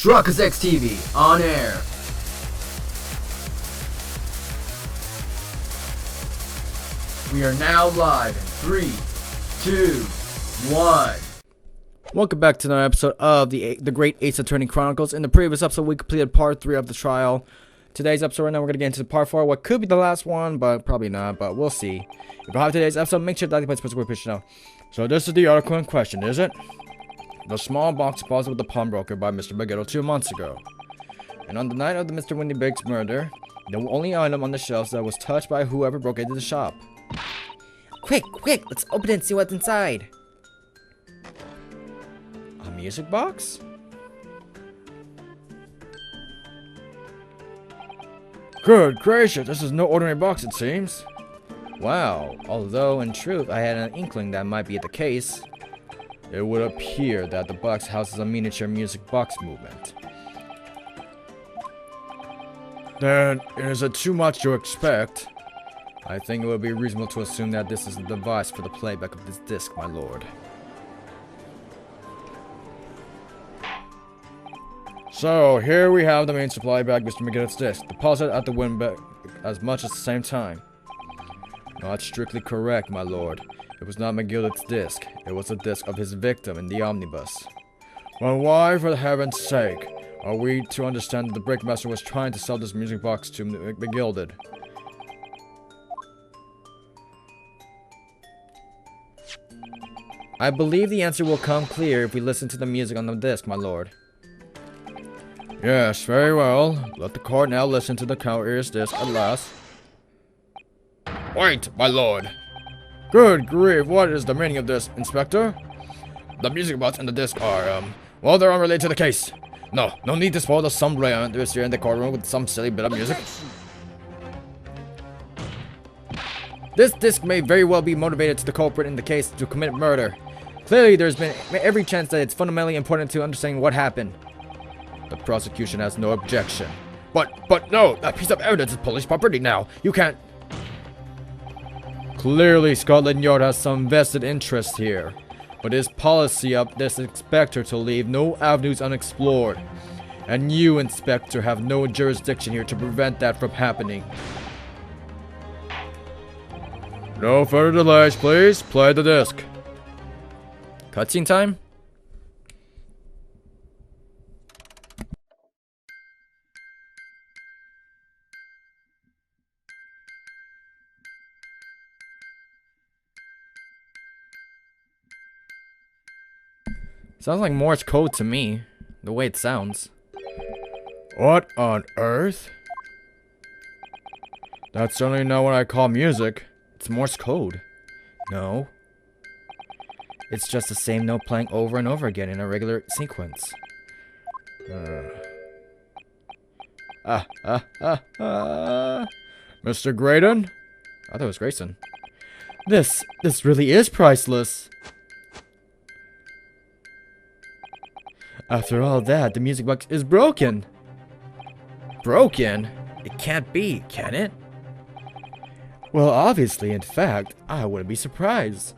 Chronicles TV on air. We are now live in 3, 2, 1. Welcome back to another episode of the Great Ace Attorney Chronicles. In the previous episode, we completed part 3 of the trial. Today's episode right now, we're going to get into part 4, what could be the last one, but probably not, but we'll see. If you have today's episode, make sure to like the place where we push it now. So this is the article in question, is it? The small box deposited with the pawnbroker by Mr. Baguetto 2 months ago. And on the night of the Mr. Windy Biggs murder, the only item on the shelves that was touched by whoever broke into the shop. Quick, let's open it and see what's inside. A music box? Good gracious, this is no ordinary box, it seems. Wow, although in truth I had an inkling that might be the case. It would appear that the box houses a miniature music box movement. Then, is it too much to expect? I think it would be reasonable to assume that this is the device for the playback of this disc, my lord. So, here we have the main supply bag, Mr. McGinnis' disc, deposited at the windbag as much as the same time. Not strictly correct, my lord. It was not McGillet's disc. It was the disc of his victim in the omnibus. Well, why, for heaven's sake, are we to understand that the brickmaster was trying to sell this music box to McGilded? I believe the answer will come clear if we listen to the music on the disc, my lord. Yes, very well. Let the court now listen to the courtier's disc at last. Wait, my lord. Good grief, what is the meaning of this, Inspector? The music box and the disc are, well, they're unrelated to the case. No need to spoil the assembly atmosphere in the courtroom with some silly bit of music. This disc may very well be motivated to the culprit in the case to commit murder. Clearly, there's been every chance that it's fundamentally important to understanding what happened. The prosecution has no objection. But no, that piece of evidence is police property now. You can't... Clearly, Scotland Yard has some vested interest here, but it is policy of this inspector to leave no avenues unexplored, and you, Inspector, have no jurisdiction here to prevent that from happening. No further delays, please. Play the disc. Cutscene time? Sounds like Morse code to me, the way it sounds. What on earth? That's certainly not what I call music. It's Morse code. No. It's just the same note playing over and over again in a regular sequence. Mr. Graydon? I thought it was Grayson. This really is priceless. After all that, the music box is broken. Broken? It can't be, can it? Well, obviously, in fact, I wouldn't be surprised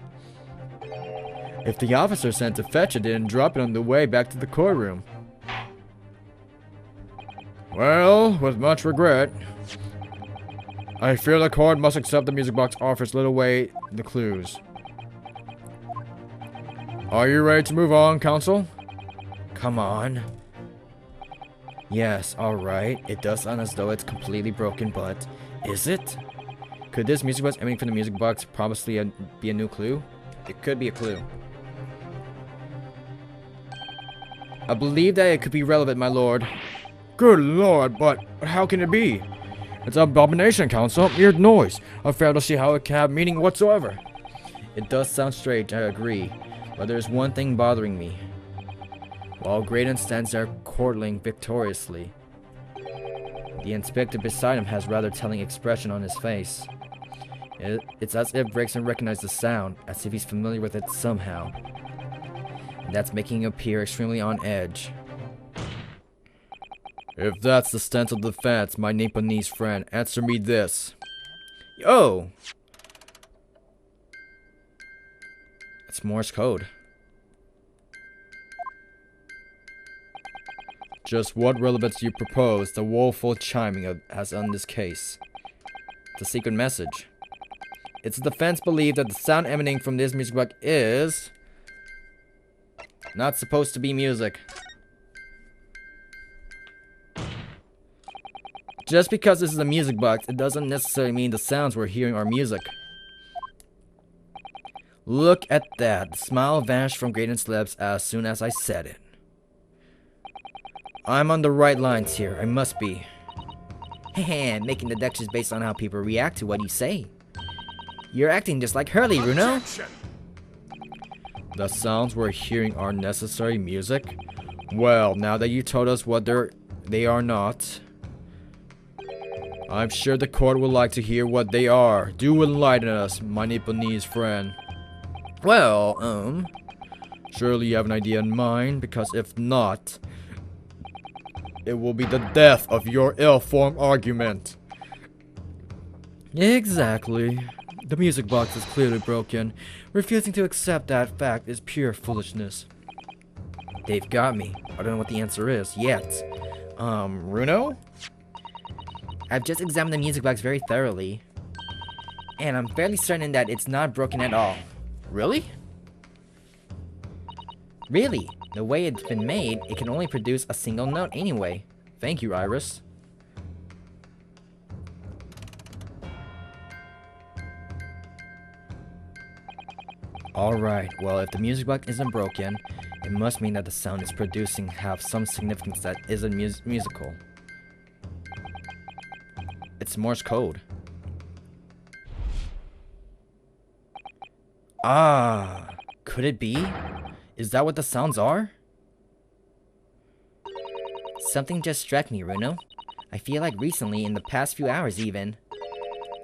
if the officer sent to fetch it didn't drop it on the way back to the courtroom. Well, with much regret, I fear the court must accept the music box offers little weight in the clues. Are you ready to move on, counsel? Come on. Yes, alright. It does sound as though it's completely broken, but is it? Could this music box emanating from the music box probably be a new clue? It could be a clue. I believe that it could be relevant, my lord. Good lord, but how can it be? It's an abomination, counsel. Mere noise. I fail to see how it can have meaning whatsoever. It does sound strange, I agree. But there's one thing bothering me. While Graydon stands there chortling victoriously, the inspector beside him has rather telling expression on his face. It's as if Gregson recognized the sound, as if he's familiar with it somehow. And that's making him appear extremely on edge. If that's the stance of the defense, my Nipponese friend, answer me this. Yo! It's Morse code. Just what relevance do you propose the woeful chiming has on this case? It's a secret message. It's a defense belief that the sound emanating from this music box is not supposed to be music. Just because this is a music box, it doesn't necessarily mean the sounds we're hearing are music. Look at that. The smile vanished from Graydon's lips as soon as I said it. I'm on the right lines here. I must be. Heh, making deductions based on how people react to what you say. You're acting just like Hurley, Runo. The sounds we're hearing are necessary music? Well, now that you told us what they are not, I'm sure the court would like to hear what they are. Do enlighten us, my Nipponese friend. Well, surely you have an idea in mind, because if not, it will be the death of your ill-formed argument. Exactly. The music box is clearly broken. Refusing to accept that fact is pure foolishness. They've got me. I don't know what the answer is yet. Runo? I've just examined the music box very thoroughly, and I'm fairly certain that it's not broken at all. Really? Really? The way it's been made, it can only produce a single note anyway. Thank you, Iris. Alright, well, if the music box isn't broken, it must mean that the sound it's producing have some significance that isn't musical. It's Morse code. Ah, could it be? Is that what the sounds are? Something just struck me, Runo. I feel like recently, in the past few hours even,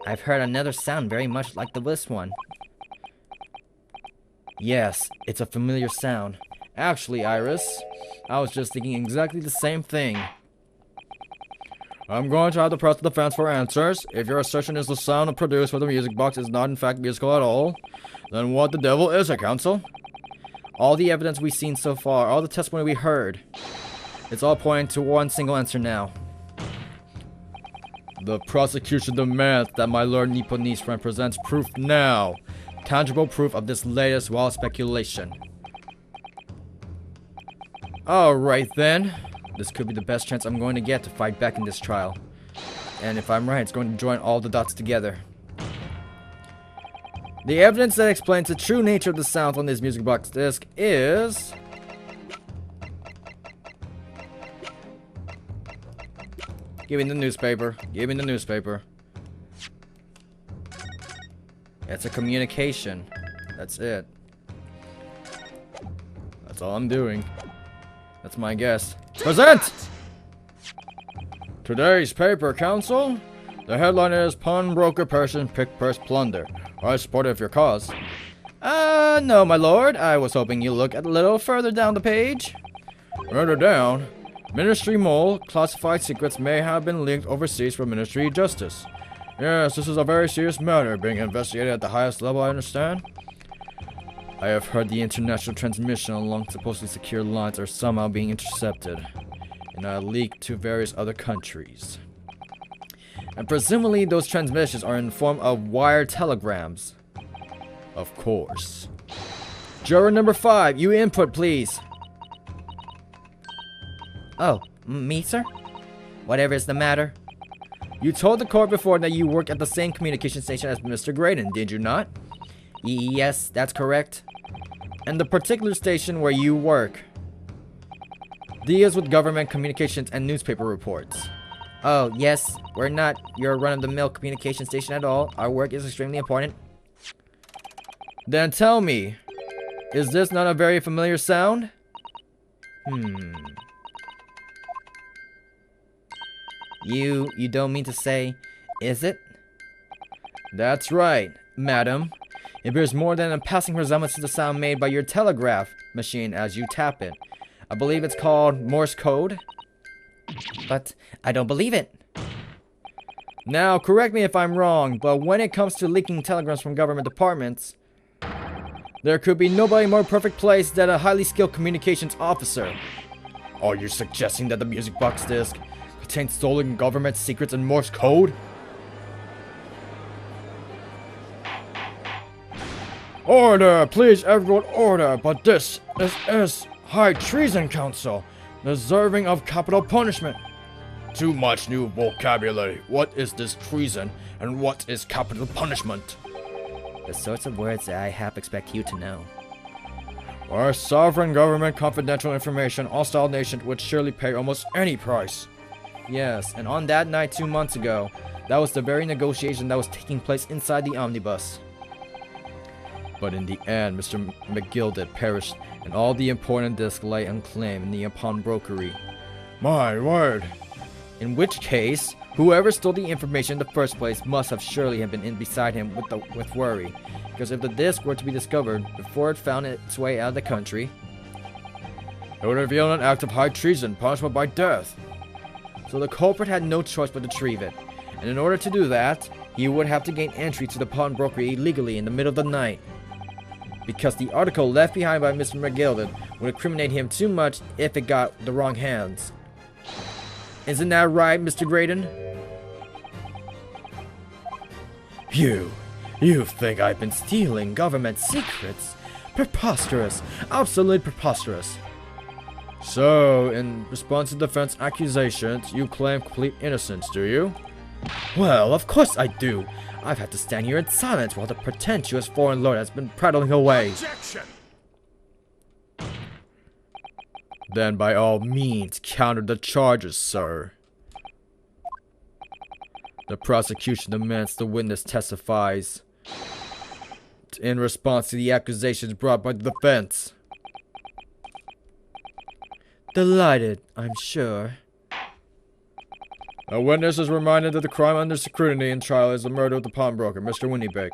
I've heard another sound very much like this one. Yes, it's a familiar sound. Actually, Iris, I was just thinking exactly the same thing. I'm going to have to press the defense for answers. If your assertion is the sound produced by the music box is not in fact musical at all, then what the devil is it, counsel? All the evidence we've seen so far, all the testimony we heard, it's all pointing to one single answer now. The prosecution demands that my Lord Nipponese friend presents proof now. Tangible proof of this latest wild speculation. Alright then. This could be the best chance I'm going to get to fight back in this trial. And if I'm right, it's going to join all the dots together. The evidence that explains the true nature of the sound on this music box disc is... Give me the newspaper. Give me the newspaper. It's a communication. That's it. That's all I'm doing. That's my guess. Present! Today's paper, counsel. The headline is Pawnbroker Person Pick Purse Plunder. I support your cause. No, my lord. I was hoping you'd look a little further down the page. Further down? Ministry mole. Classified secrets may have been linked overseas for Ministry Justice. Yes, this is a very serious matter being investigated at the highest level, I understand. I have heard the international transmission along supposedly secure lines are somehow being intercepted and are leaked to various other countries. And presumably those transmissions are in the form of wire telegrams. Of course. Juror number 5, you input, please. Oh, me, sir? Whatever is the matter? You told the court before that you work at the same communication station as Mr. Graydon, did you not? Yes, that's correct. And the particular station where you work deals with government communications and newspaper reports. Oh, yes, we're not your run-of-the-mill communication station at all. Our work is extremely important. Then tell me, is this not a very familiar sound? You don't mean to say, is it? That's right, madam. It bears more than a passing resemblance to the sound made by your telegraph machine as you tap it. I believe it's called Morse code. But I don't believe it. Now, correct me if I'm wrong, but when it comes to leaking telegrams from government departments, there could be nobody more perfect placed than a highly skilled communications officer. Are you suggesting that the music box disc contains stolen government secrets and Morse code? Order! Please, everyone, order! But this is high treason, Council, deserving of capital punishment. Too much new vocabulary. What is this treason, and what is capital punishment? The sorts of words that I half expect you to know. Our sovereign government confidential information, hostile nation would surely pay almost any price. Yes, and on that night 2 months ago, that was the very negotiation that was taking place inside the omnibus. But in the end, Mr. McGilded perished, and all the important discs lay unclaimed in the pawnbrokery. My word! In which case, whoever stole the information in the first place must have surely have been in beside him with worry, because if the disc were to be discovered before it found its way out of the country, it would reveal an act of high treason, punishable by death. So the culprit had no choice but to retrieve it, and in order to do that, he would have to gain entry to the pawnbrokery illegally in the middle of the night. Because the article left behind by Mr. McGilded would incriminate him too much if it got the wrong hands. Isn't that right, Mr. Graydon? You think I've been stealing government secrets? Preposterous. Absolutely preposterous. So, in response to defense accusations, you claim complete innocence, do you? Well, of course I do. I've had to stand here in silence while the pretentious foreign lord has been prattling away. Objection! Then by all means, counter the charges, sir. The prosecution demands the witness testifies in response to the accusations brought by the defense. Delighted, I'm sure. A witness is reminded that the crime under scrutiny in trial is the murder of the pawnbroker, Mr. Winnibeck,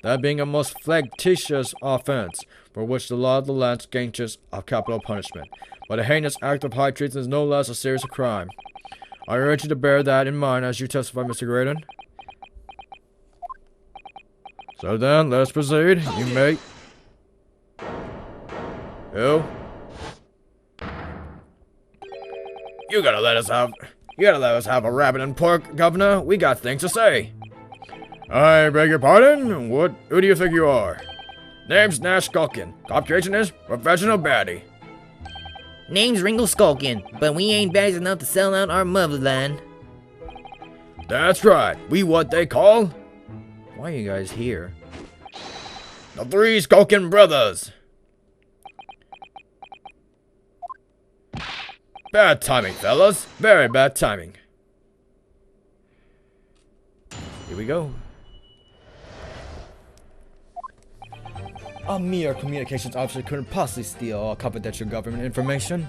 that being a most flagitious offense, for which the law of the land gains of capital punishment. But a heinous act of high treason is no less a serious crime. I urge you to bear that in mind as you testify, Mr. Graydon. So then, let us proceed. You may... Who? You gotta let us have a rabbit and pork, Governor. We got things to say. I beg your pardon? Who do you think you are? Name's Nash Skulkin. Occupation is professional baddie. Name's Ringle Skulkin, but we ain't baddies enough to sell out our motherland. That's right. We what they call... Why are you guys here? The Three Skulkin Brothers. Bad timing, fellas. Very bad timing. Here we go. A mere communications officer couldn't possibly steal all confidential government information.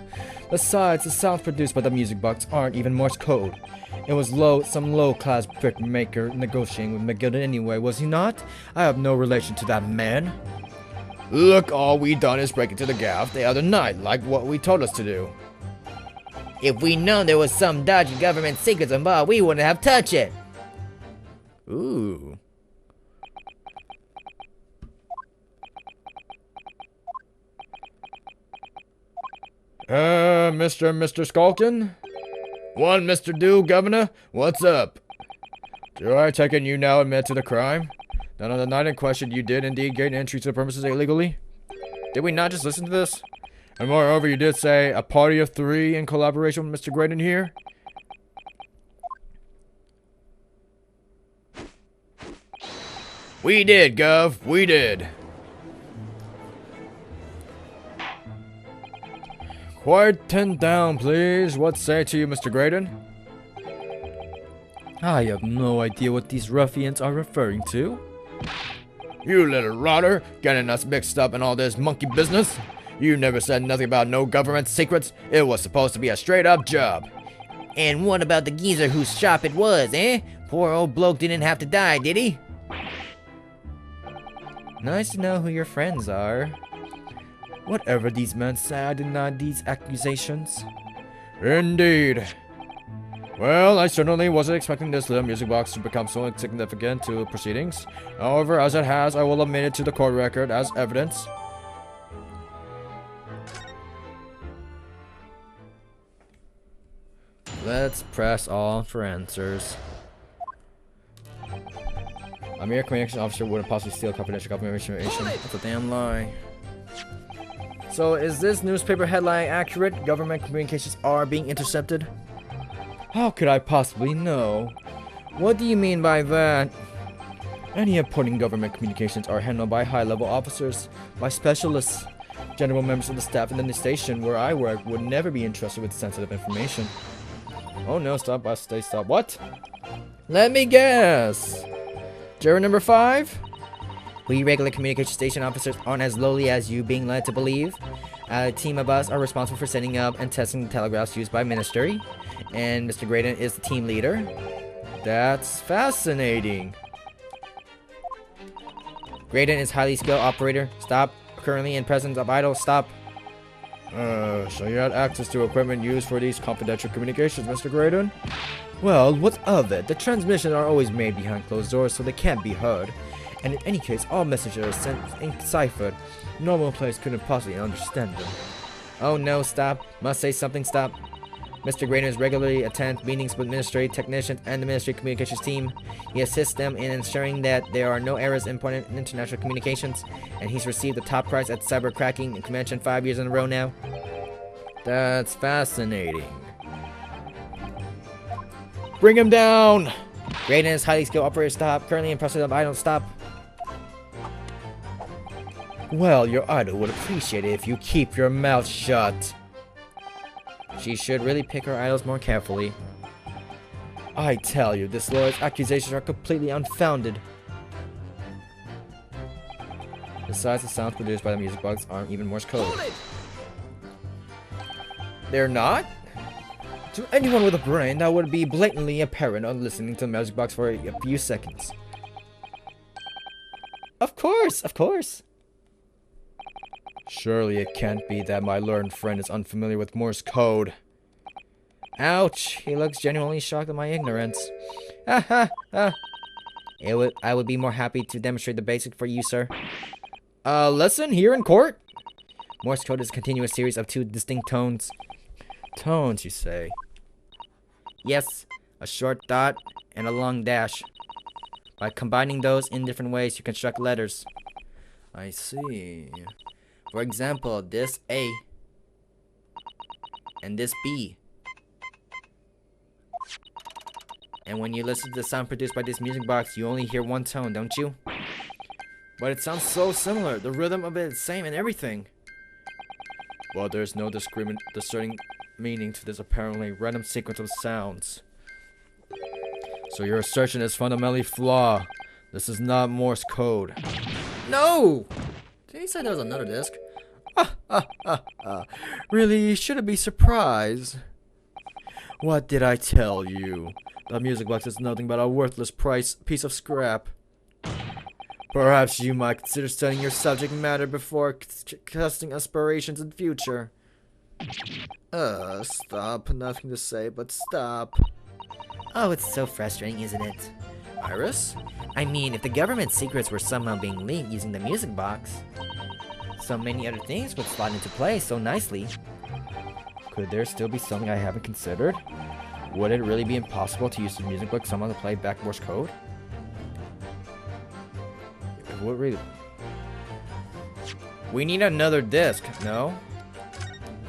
Besides, the sounds produced by the music box aren't even Morse code. It was some low-class brick maker negotiating with McGilded anyway, was he not? I have no relation to that man. Look, all we done is break into the gaff the other night, like what we told us to do. If we'd known there was some dodgy government secrets involved, we wouldn't have touched it. Ooh. Mr. Skulkin? One Mr. Do, Governor? What's up? Do I take it you now admit to the crime? That on the night in question you did indeed gain entry to the premises illegally? Did we not just listen to this? And moreover, you did say a party of 3 in collaboration with Mr. Graydon here? We did, Gov. We did. Quieten down, please. What say to you, Mr. Graydon? I have no idea what these ruffians are referring to. You little rotter, getting us mixed up in all this monkey business. You never said nothing about no government secrets. It was supposed to be a straight-up job. And what about the geezer whose shop it was, eh? Poor old bloke didn't have to die, did he? Nice to know who your friends are. Whatever these men say, I deny these accusations. Indeed. Well, I certainly wasn't expecting this little music box to become so insignificant to the proceedings. However, as it has, I will admit it to the court record as evidence. Let's press all for answers. A mere communication officer wouldn't possibly steal confidential government information. That's a damn lie. So, is this newspaper headline accurate? Government communications are being intercepted? How could I possibly know? What do you mean by that? Any important government communications are handled by high-level officers, by specialists. General members of the staff in the station where I work would never be entrusted with sensitive information. Oh no, stop, stop. What? Let me guess. Juror number 5? We regular communication station officers aren't as lowly as you being led to believe. A team of us are responsible for setting up and testing the telegraphs used by Ministry, and Mr. Graydon is the team leader. That's fascinating. Graydon is highly skilled operator. Stop. Currently in presence of idle. Stop. So you had access to equipment used for these confidential communications, Mr. Graydon? Well, what of it? The transmissions are always made behind closed doors, so they can't be heard. And in any case, all messages are sent enciphered. Normal players couldn't possibly understand them. Oh no, stop. Must say something, stop. Mr. Graydon regularly attends meetings with ministry technicians and the ministry communications team. He assists them in ensuring that there are no errors important in international communications, and he's received the top prize at cyber cracking convention 5 years in a row now. That's fascinating. Bring him down! Graydon is highly skilled operator. Stop. Currently in process of idle. Stop. Well, your idol would appreciate it if you keep your mouth shut. She should really pick her idols more carefully. I tell you, this lawyer's accusations are completely unfounded. Besides, the sounds produced by the music box aren't even Morse code. They're not? To anyone with a brain, that would be blatantly apparent on listening to the music box for a few seconds. Of course, of course. Surely it can't be that my learned friend is unfamiliar with Morse code. Ouch, he looks genuinely shocked at my ignorance. Ha ha ha. I would be more happy to demonstrate the basic for you, sir. Lesson here in court? Morse code is a continuous series of 2 distinct tones. Tones, you say? Yes, a short dot and a long dash. By combining those in different ways, you construct letters. I see. For example, this A and this B. And when you listen to the sound produced by this music box, you only hear one tone, don't you? But it sounds so similar. The rhythm of it is the same and everything. Well, there's no discerning meaning to this apparently random sequence of sounds. So your assertion is fundamentally flawed. This is not Morse code. No! Did he say there was another disc? Really, you shouldn't be surprised. What did I tell you? The music box is nothing but a worthless piece of scrap. Perhaps you might consider studying your subject matter before casting aspirations in future. Stop. Nothing to say, but stop. Oh, it's so frustrating, isn't it? Iris? I mean, if the government secrets were somehow being leaked using the music box, so many other things would slot into place so nicely. Could there still be something I haven't considered? Would it really be impossible to use the music book somehow to play back Morse code? It would really... We need another disc, no?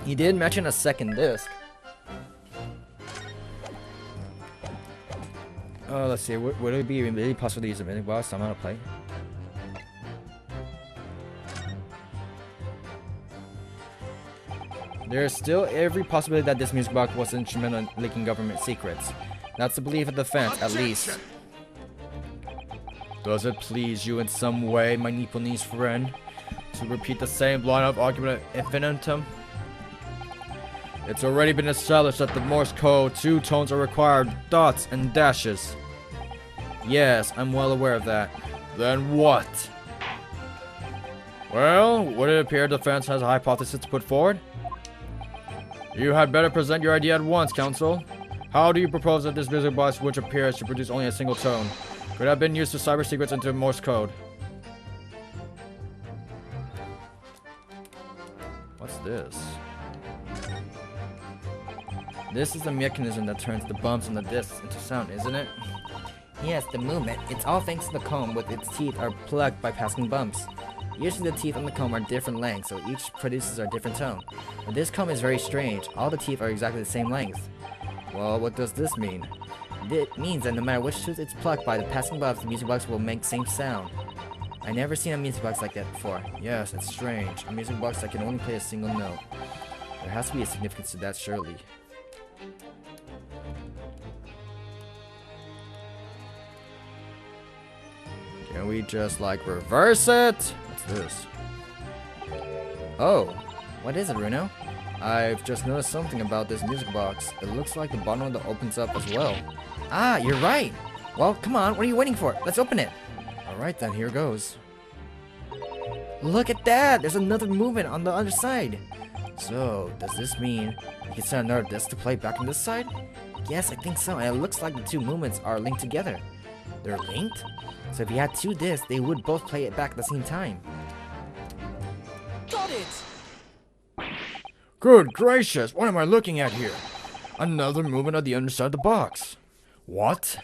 He did mention a second disc. Let's see, would it be really possible to use a music box somehow to play? There's still every possibility that this music box was instrumental in leaking government secrets. That's the belief of the defense, at least. Does it please you in some way, my Nipponese friend, to repeat the same line of argument ad infinitum? It's already been established that the Morse code 2 tones are required, dots and dashes. Yes, I'm well aware of that. Then what? Well, would it appear the defense has a hypothesis to put forward? You had better present your idea at once, counsel. How do you propose that this music box, which appears to produce only a single tone, could have been used to cyber secrets into Morse code? What's this? This is the mechanism that turns the bumps on the discs into sound, isn't it? Yes, the movement. It's all thanks to the comb with its teeth are plugged by passing bumps. Usually the teeth on the comb are different lengths, so each produces a different tone. But this comb is very strange. All the teeth are exactly the same length. Well, what does this mean? It means that no matter which tooth it's plucked by the passing bumps, the music box will make the same sound. I never seen a music box like that before. Yes, it's strange. A music box that can only play a single note. There has to be a significance to that, surely. Can we just, like, reverse it? What's this? Oh, what is it, Bruno? I've just noticed something about this music box. It looks like the bottom of it opens up as well. Ah, you're right. Well, come on, what are you waiting for? Let's open it. Alright then, here goes. Look at that! There's another movement on the other side. So, does this mean you can send another disc to play back on this side? Yes, I think so, and it looks like the two movements are linked together. They're linked? So if you had two discs, they would both play it back at the same time. Got it! Good gracious, what am I looking at here? Another movement of the underside of the box. What?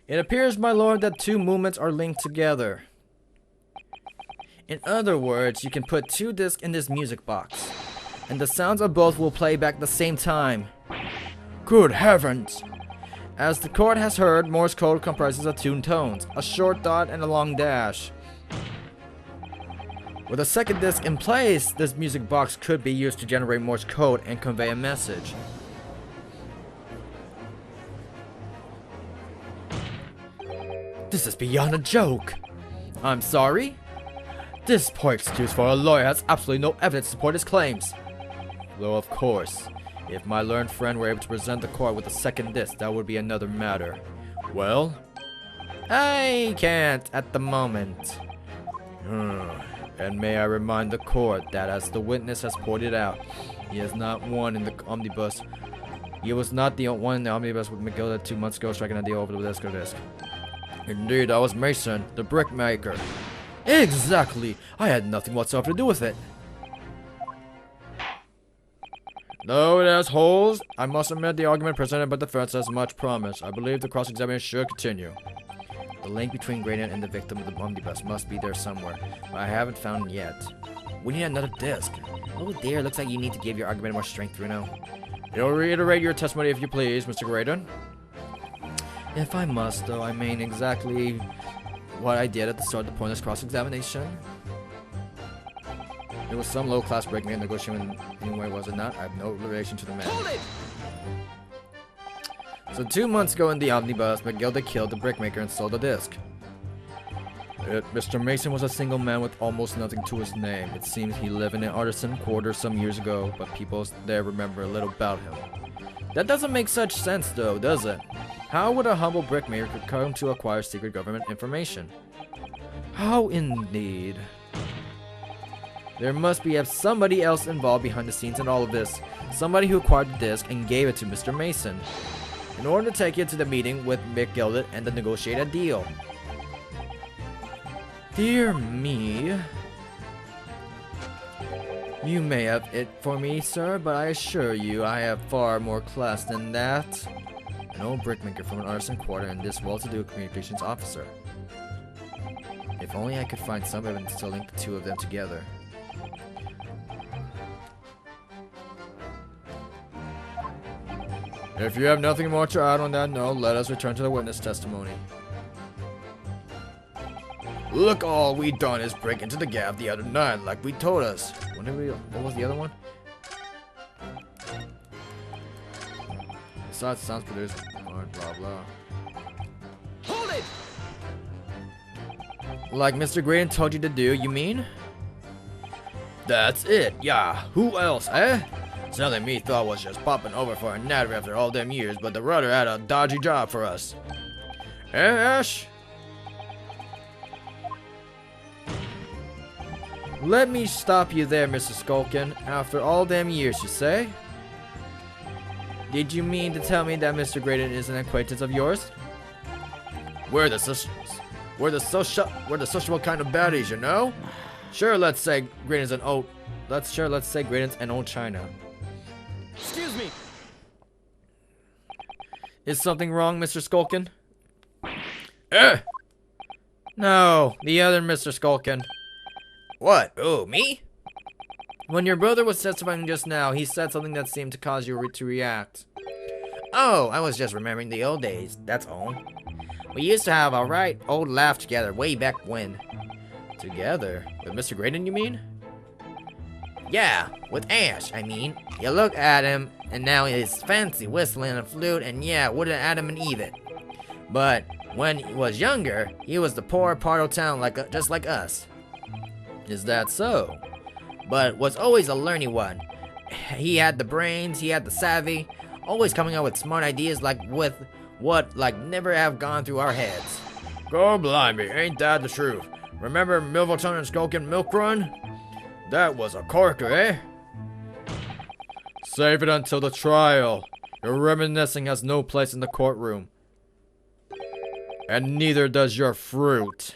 It appears, my lord, that two movements are linked together. In other words, you can put two discs in this music box, and the sounds of both will play back at the same time. Good heavens! As the court has heard, Morse code comprises of two tones, a short dot and a long dash. With a second disc in place, this music box could be used to generate Morse code and convey a message. This is beyond a joke. I'm sorry? This poor excuse for a lawyer has absolutely no evidence to support his claims. Though of course, if my learned friend were able to present the court with a second disc, that would be another matter. Well, I can't at the moment. And may I remind the court that, as the witness has pointed out, he is not one in the omnibus. He was not the one in the omnibus with McGilda 2 months ago striking a deal over the disc. Indeed, I was Mason, the brickmaker. Exactly! I had nothing whatsoever to do with it. Though it has holes, I must admit the argument presented by the defense has much promise. I believe the cross-examination should continue. The link between Graydon and the victim of the omnibus must be there somewhere, but I haven't found it yet. We need another disc. Oh dear, looks like you need to give your argument more strength, Bruno. You'll reiterate your testimony if you please, Mr. Graydon. If I must, though, I mean exactly what I did at the start of the pointless cross-examination. It was some low-class brickmaker negotiation anyway, was it not? I have no relation to the man. Hold it! So 2 months ago in the omnibus, McGilda killed the brickmaker and stole the disc. Mr. Mason was a single man with almost nothing to his name. It seems he lived in an artisan quarter some years ago, but people there remember a little about him. That doesn't make such sense though, does it? How would a humble brickmaker come to acquire secret government information? How indeed? There must be somebody else involved behind the scenes in all of this. Somebody who acquired the disc and gave it to Mr. Mason in order to take it to the meeting with McGilda and to negotiate a deal. Dear me. You may have it for me, sir, but I assure you I have far more class than that. An old brickmaker from an artisan quarter and this well-to-do communications officer. If only I could find some evidence to link the two of them together. If you have nothing more to add on that note, let us return to the witness testimony. Look, all we done is break into the gap the other night, like we told us. What was the other one? Besides, sounds produced. Blah blah. Hold it! Like Mr. Graydon told you to do, you mean? That's it, yeah. Who else, eh? Something me thought was just popping over for a natter after all them years, but the rudder had a dodgy job for us. Eh, Ash? Let me stop you there, Mr. Skulkin. After all them years, you say? Did you mean to tell me that Mr. Graydon is an acquaintance of yours? We're the sociable kind of baddies, you know? Sure, let's say Graydon's an old China. Is something wrong, Mr. Skulkin? Eh! No, the other Mr. Skulkin. What? Oh, me? When your brother was testifying just now, he said something that seemed to cause you to react. Oh, I was just remembering the old days, that's all. We used to have a right old laugh together way back when. Together? With Mr. Graydon, you mean? Yeah, with Ash, I mean. You look at him, and now he's fancy whistling a flute, and yeah, wouldn't Adam and Eve it. But when he was younger, he was the poor part of town just like us. Is that so? But was always a learny one. He had the brains, he had the savvy, always coming up with smart ideas like never have gone through our heads. God blimey, ain't that the truth? Remember Milverton and Skulkin Milk Run? That was a corker, eh? Save it until the trial. Your reminiscing has no place in the courtroom. And neither does your fruit.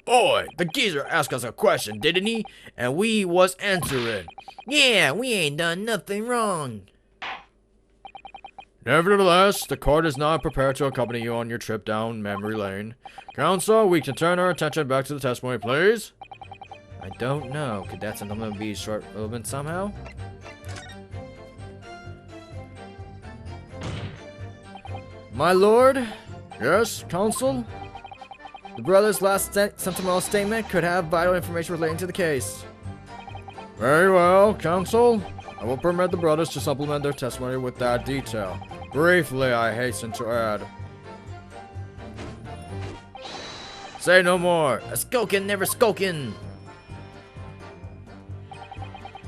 Oi, the geezer asked us a question, didn't he? And we was answering. Yeah, we ain't done nothing wrong. Nevertheless, the court is not prepared to accompany you on your trip down memory lane. Counsel, we can turn our attention back to the testimony, please. I don't know. Could that sentiment be short relevant somehow? My lord? Yes, counsel? The brother's last sentimental statement could have vital information relating to the case. Very well, counsel. I will permit the brothers to supplement their testimony with that detail. Briefly, I hasten to add. Say no more. A skulkin, never skulkin.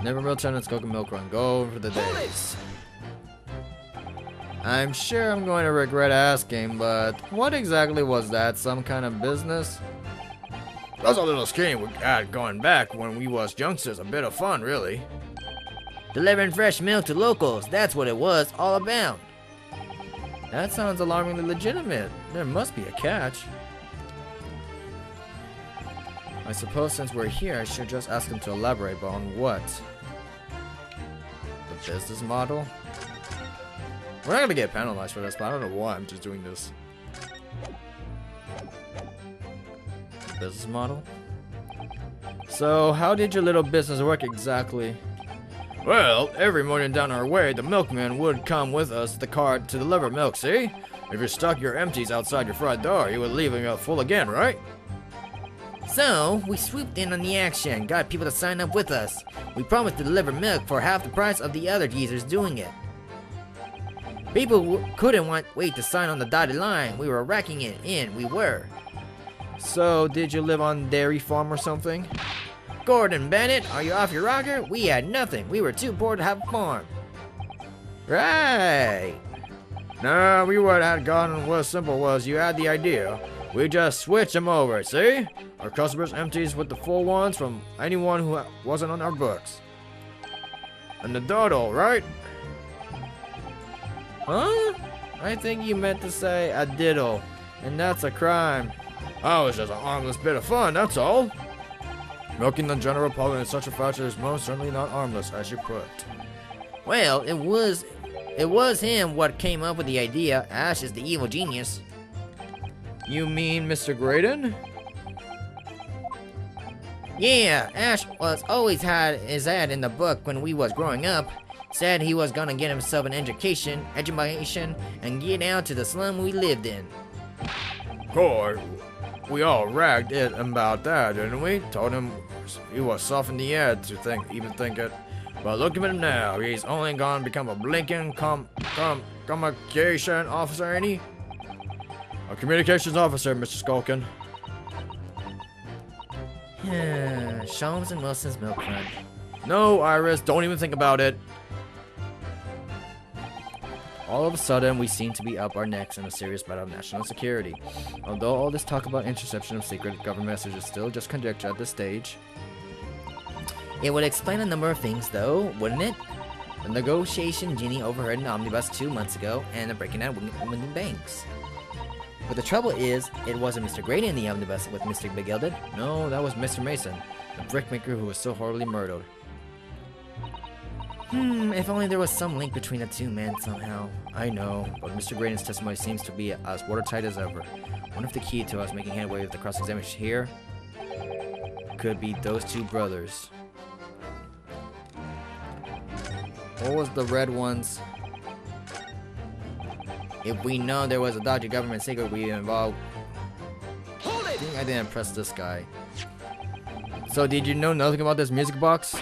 Never Lieutenant Skulkin Milk Run. Go over the days. I'm sure I'm going to regret asking, but what exactly was that? Some kind of business? That's a little scheme we had going back when we was youngsters. A bit of fun, really. Delivering fresh milk to locals, that's what it was all about. That sounds alarmingly legitimate. There must be a catch. I suppose since we're here, I should just ask him to elaborate, but on what? The business model? We're not gonna get penalized for this, but I don't know why I'm just doing this. Business model? So, how did your little business work exactly? Well, every morning down our way, the milkman would come with us to the cart to deliver milk, see? If you stuck your empties outside your front door, he would leave them out full again, right? So, we swooped in on the action, got people to sign up with us. We promised to deliver milk for half the price of the other geezers doing it. People couldn't wait to sign on the dotted line. We were racking it in, we were. So, did you live on dairy farm or something? Gordon Bennett, are you off your rocker? We had nothing. We were too poor to have a farm. Right. Nah, we would have gone was simple was you had the idea. We just switched them over, see? Our customers empties with the full ones from anyone who wasn't on our books. And the dodo, right? Huh? I think you meant to say a diddle, and that's a crime. Oh, it's just a harmless bit of fun, that's all. Milking the general public in such a fashion is most certainly not harmless, as you put. Well, it was him what came up with the idea. Ash is the evil genius. You mean Mr. Graydon? Yeah, Ash was always had his head in the book when we was growing up. Said he was gonna get himself an education, and get out to the slum we lived in. Boy, we all ragged it about that, didn't we? Told him he was soft in the head to even think it. But look at him now. He's only gonna become a blinking communication officer, ain't he? A communications officer, Mr. Skulkin. Sholmes and Wilson's milk run. No, Iris, don't even think about it. All of a sudden, we seem to be up our necks in a serious battle of national security. Although all this talk about interception of secret government messages is still just conjecture at this stage. It would explain a number of things, though, wouldn't it? The negotiation Ginny overheard in Omnibus 2 months ago, and the breaking out winning banks. But the trouble is, it wasn't Mr. Grady in the Omnibus with Mr. McGilded. No, that was Mr. Mason, the brickmaker who was so horribly murdered. If only there was some link between the two men somehow. I know, but Mr. Graydon's testimony seems to be as watertight as ever. Wonder if the key to us making headway with the cross-examination here could be those two brothers. What was the red ones? If we know there was a dodgy government secret we involved. Hold it! I think I didn't press this guy. So did you know nothing about this music box?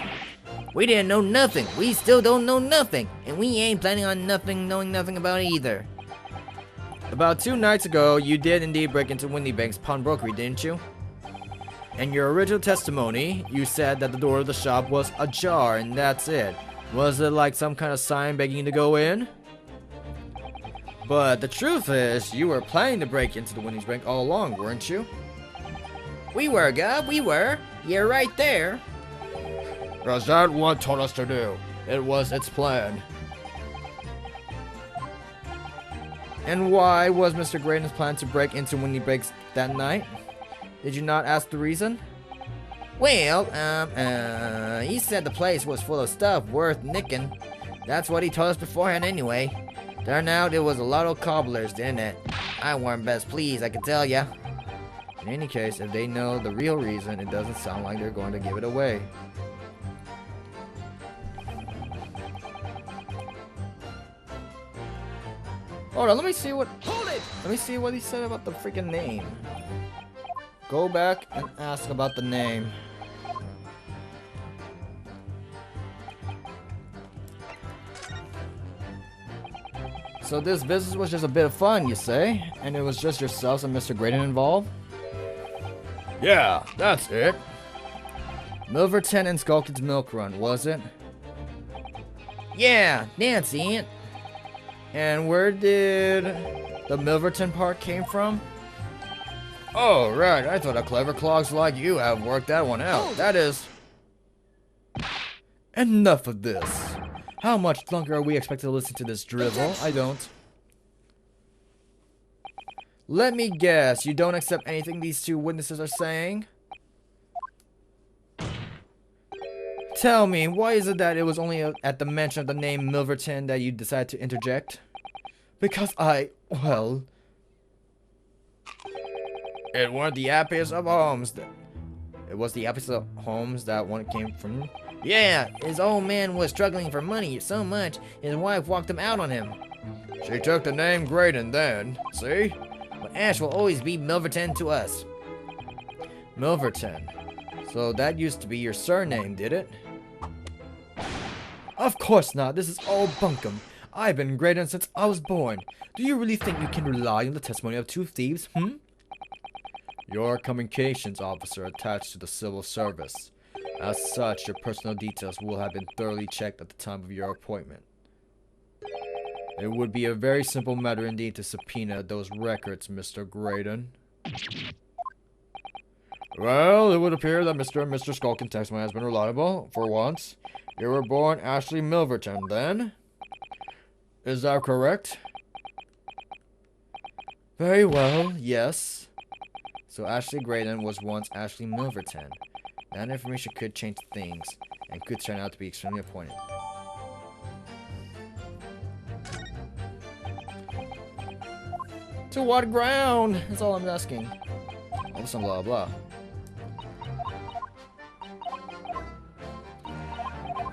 We didn't know nothing. We still don't know nothing. And we ain't planning on knowing nothing about it either. About 2 nights ago, you did indeed break into Windybank's pawnbrokery, didn't you? In your original testimony, you said that the door of the shop was ajar and that's it. Was it like some kind of sign begging you to go in? But the truth is, you were planning to break into the Windy's Bank all along, weren't you? We were, Gov. We were. You're right there. Is that what told us to do? It was its plan. And why was Mr. Graydon's plan to break into Windy Banks that night? Did you not ask the reason? Well, he said the place was full of stuff worth nicking. That's what he told us beforehand anyway. Turned out it was a lot of cobblers, didn't it? I weren't best pleased, I can tell ya. In any case, if they know the real reason, it doesn't sound like they're going to give it away. Hold on, let me see what. Hold it! Let me see what he said about the freaking name. Go back and ask about the name. So this business was just a bit of fun, you say? And it was just yourselves and Mr. Graydon involved? Yeah, that's it. Milverton and Skulkin's Milk Run, was it? Yeah, that's it. And where did the Milverton part came from? Oh, right. I thought a clever clogs like you have worked that one out. That is... Enough of this. How much longer are we expected to listen to this drivel? I don't. Let me guess, you don't accept anything these two witnesses are saying? Tell me, why is it that it was only at the mention of the name Milverton that you decided to interject? Because well... It weren't the happiest of homes. It was the opposite of homes that one came from. Yeah, his old man was struggling for money so much, his wife walked him out on him. She took the name Graydon then, see? But Ash will always be Milverton to us. Milverton. So that used to be your surname, did it? Of course not. This is all bunkum. I've been Graydon since I was born. Do you really think you can rely on the testimony of two thieves, You're a communications officer attached to the civil service. As such, your personal details will have been thoroughly checked at the time of your appointment. It would be a very simple matter indeed to subpoena those records, Mr. Graydon. Well, it would appear that Mr. and Mr. Skulkin testimony has been reliable, for once. You were born Ashley Milverton, then? Is that correct? Very well, yes. So Ashley Graydon was once Ashley Milverton. That information could change things, and could turn out to be extremely appointing. To what ground? That's all I'm asking. All of some blah blah.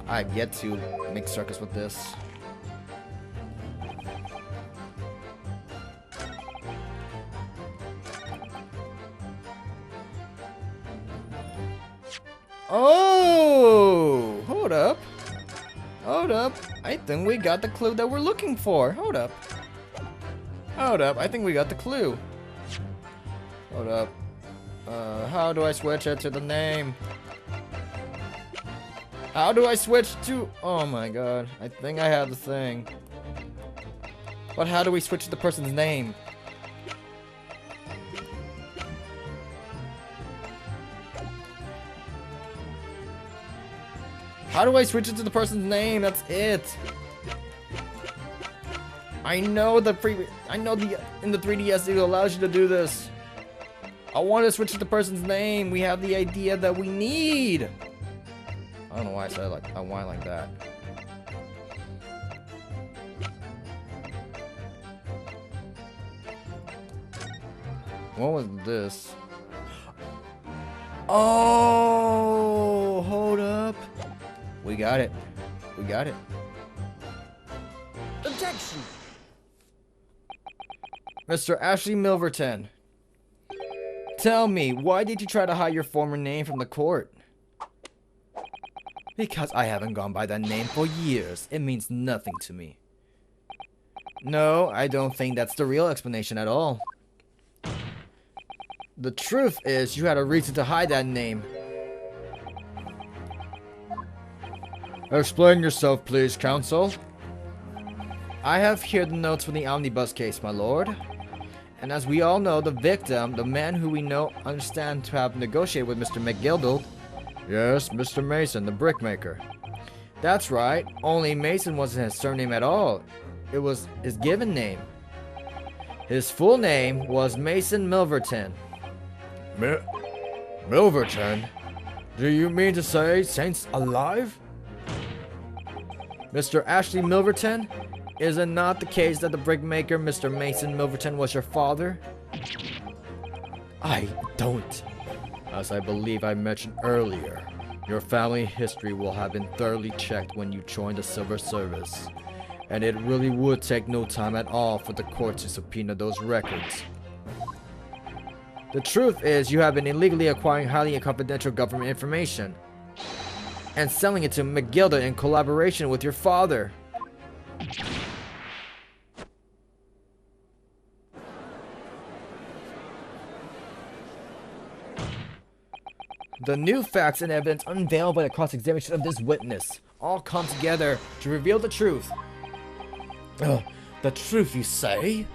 I've yet to make circus with this. Oh! Hold up. Hold up. I think we got the clue that we're looking for. Hold up. Hold up. I think we got the clue. Hold up. How do I switch it to the name? How do I switch to... Oh my god. I think I have the thing. But how do we switch to the person's name? How do I switch it to the person's name? That's it. I know in the 3DS it allows you to do this. I want to switch to the person's name. We have the idea that we need. I don't know why I said it like I want it like that. What was this? Oh, hold up. We got it. We got it. Objection! Mr. Ashley Milverton. Tell me, why did you try to hide your former name from the court? Because I haven't gone by that name for years. It means nothing to me. No, I don't think that's the real explanation at all. The truth is, you had a reason to hide that name. Explain yourself, please, counsel. I have here the notes from the omnibus case, my lord. And as we all know, the victim, the man who we know understand to have negotiated with Mr. McGildold. Yes, Mr. Mason, the brickmaker. That's right, only Mason wasn't his surname at all. It was his given name. His full name was Mason Milverton. Milverton? Do you mean to say Saint's alive? Mr. Ashley Milverton? Is it not the case that the brickmaker, Mr. Mason Milverton, was your father? I don't. As I believe I mentioned earlier, your family history will have been thoroughly checked when you join the civil service. And it really would take no time at all for the court to subpoena those records. The truth is, you have been illegally acquiring highly confidential government information and selling it to McGilda in collaboration with your father. The new facts and evidence unveiled by the cross-examination of this witness all come together to reveal the truth. The truth, you say?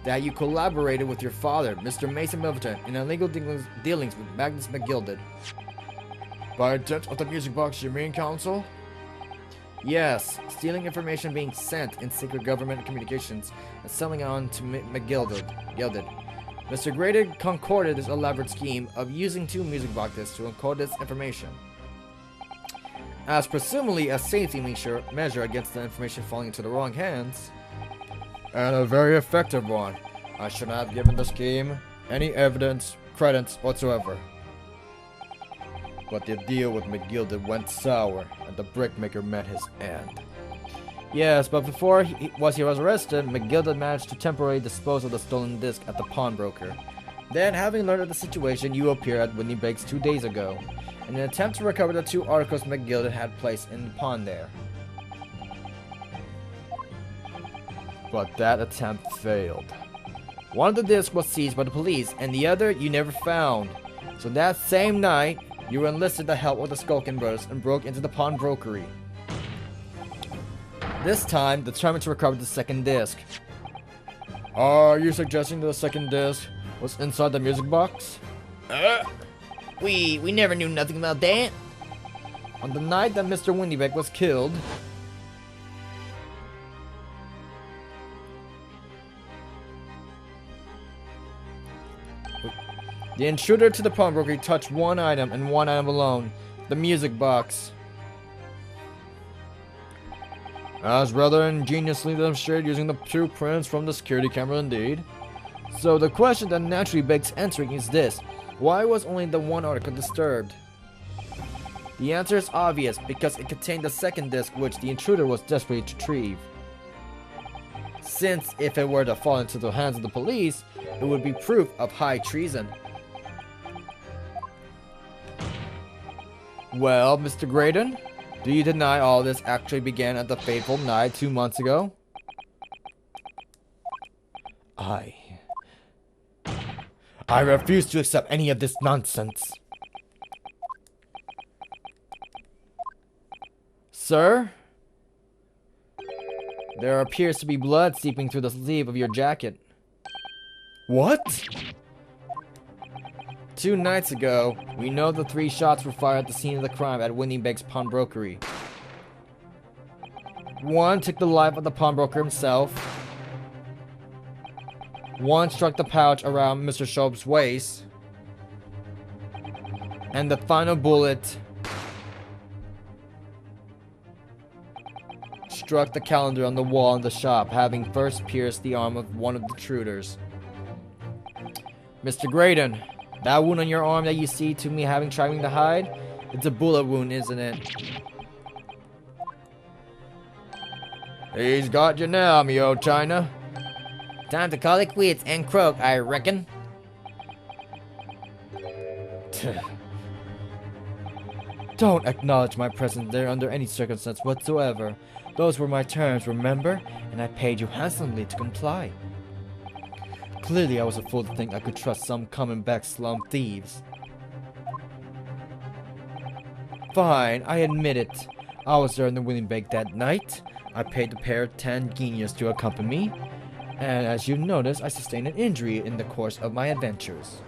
That you collaborated with your father, Mr. Mason Milverton, in illegal dealings with Magnus McGilded. By dint of the music box, you mean, counsel? Yes, stealing information being sent in secret government communications and selling it on to McGilded. Mr. Graydon concocted this elaborate scheme of using two music boxes to encode this information, as presumably a safety measure against the information falling into the wrong hands. And a very effective one. I should not have given the scheme any credence whatsoever. But the deal with McGilded went sour, and the brickmaker met his end. Yes, but before he was arrested, McGilded managed to temporarily dispose of the stolen disc at the pawnbroker. Then, having learned of the situation, you appeared at Whitney Bake's 2 days ago, in an attempt to recover the 2 articles McGilded had placed in the pawn there. But that attempt failed. One of the discs was seized by the police, and the other you never found. So that same night, you enlisted the help of the Skulkin brothers and broke into the pawnbrokery. This time, determined to recover the second disc. Are you suggesting that the second disc was inside the music box? We never knew nothing about that. On the night that Mr. Windybeck was killed, the intruder to the pawnbrokery touched one item and one item alone, the music box. As rather ingeniously demonstrated using the 2 prints from the security camera indeed. So the question that naturally begs answering is this: why was only the 1 article disturbed? The answer is obvious, because it contained the second disc which the intruder was desperate to retrieve. Since if it were to fall into the hands of the police, it would be proof of high treason. Well, Mr. Graydon, do you deny all this actually began at the fateful night 2 months ago? I refuse to accept any of this nonsense. Sir? There appears to be blood seeping through the sleeve of your jacket. What? 2 nights ago, we know the 3 shots were fired at the scene of the crime at Windybeck's pawnbrokery. 1 took the life of the pawnbroker himself. 1 struck the pouch around Mr. Shope's waist. And the final bullet struck the calendar on the wall in the shop, having first pierced the arm of one of the intruders. Mr. Graydon, that wound on your arm that you see to me trying to hide, it's a bullet wound, isn't it? He's got you now, me old China. Time to call it quits and croak, I reckon. Don't acknowledge my presence there under any circumstance whatsoever. Those were my terms, remember? And I paid you handsomely to comply. Clearly I was a fool to think I could trust some coming back slum thieves. Fine, I admit it. I was there in the Winnipeg that night. I paid the pair 10 guineas to accompany me. And as you notice, I sustained an injury in the course of my adventures.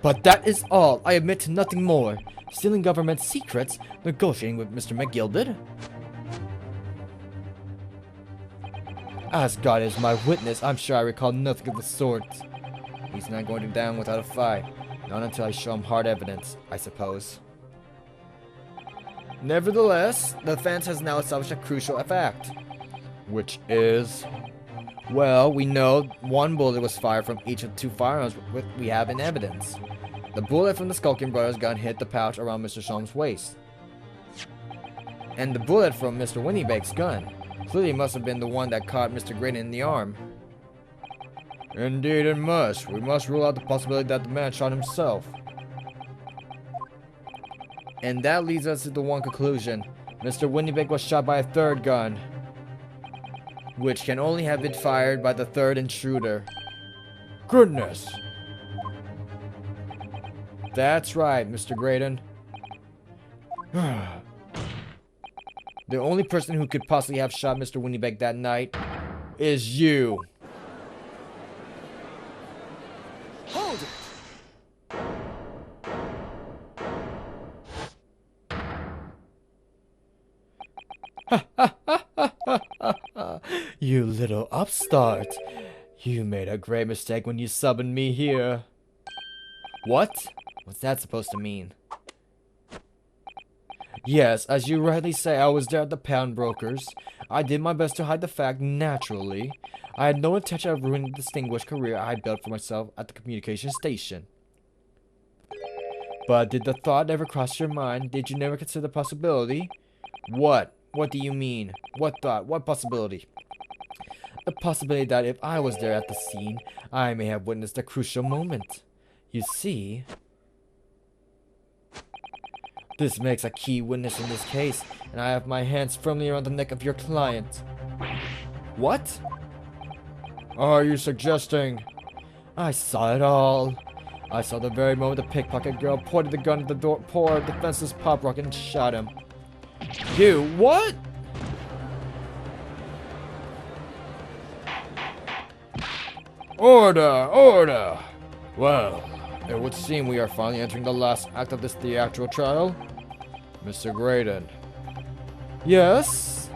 But that is all. I admit to nothing more. Stealing government secrets, negotiating with Mr. McGilded. As God is my witness, I'm sure I recall nothing of the sort. He's not going down without a fight. Not until I show him hard evidence, I suppose. Nevertheless, the defense has now established a crucial fact. Which is... Well, we know one bullet was fired from each of the two firearms we have in evidence. The bullet from the Skulking Brothers gun hit the pouch around Mr. Sholm's waist. And the bullet from Mr. Winnipeg's gun clearly must have been the one that caught Mr. Graydon in the arm. Indeed it must. We must rule out the possibility that the man shot himself. And that leads us to the one conclusion. Mr. Winnipeg was shot by a third gun, which can only have been fired by the third intruder. Goodness! That's right, Mr. Graydon. The only person who could possibly have shot Mr. Winnipeg that night is you. Hold it! You little upstart. You made a great mistake when you summoned me here. What? What's that supposed to mean? Yes, as you rightly say, I was there at the pawnbrokers. I did my best to hide the fact, naturally. I had no intention of ruining the distinguished career I had built for myself at the communication station. But did the thought ever cross your mind? Did you never consider the possibility? What? What do you mean? What thought? What possibility? The possibility that if I was there at the scene, I may have witnessed a crucial moment. You see, this makes a key witness in this case, and I have my hands firmly around the neck of your client. What? Are you suggesting? I saw it all. I saw the very moment the pickpocket girl pointed the gun at the door, poor defenseless Pop Rocket, and shot him. You, what? Order! Order! Well, it would seem we are finally entering the last act of this theatrical trial. Mr. Graydon. Yes?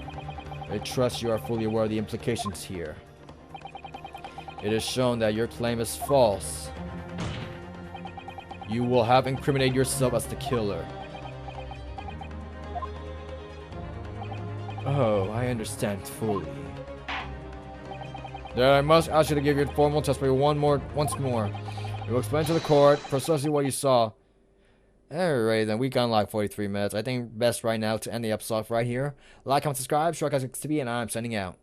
I trust you are fully aware of the implications here. It is shown that your claim is false. You will have incriminated yourself as the killer. Oh, I understand fully. Then I must ask you to give your formal testimony once more. You will explain to the court precisely what you saw. Alright then, we got like 43 minutes. I think best right now to end the episode right here. Like, comment, subscribe, Shortcuts XTV, and I'm signing out.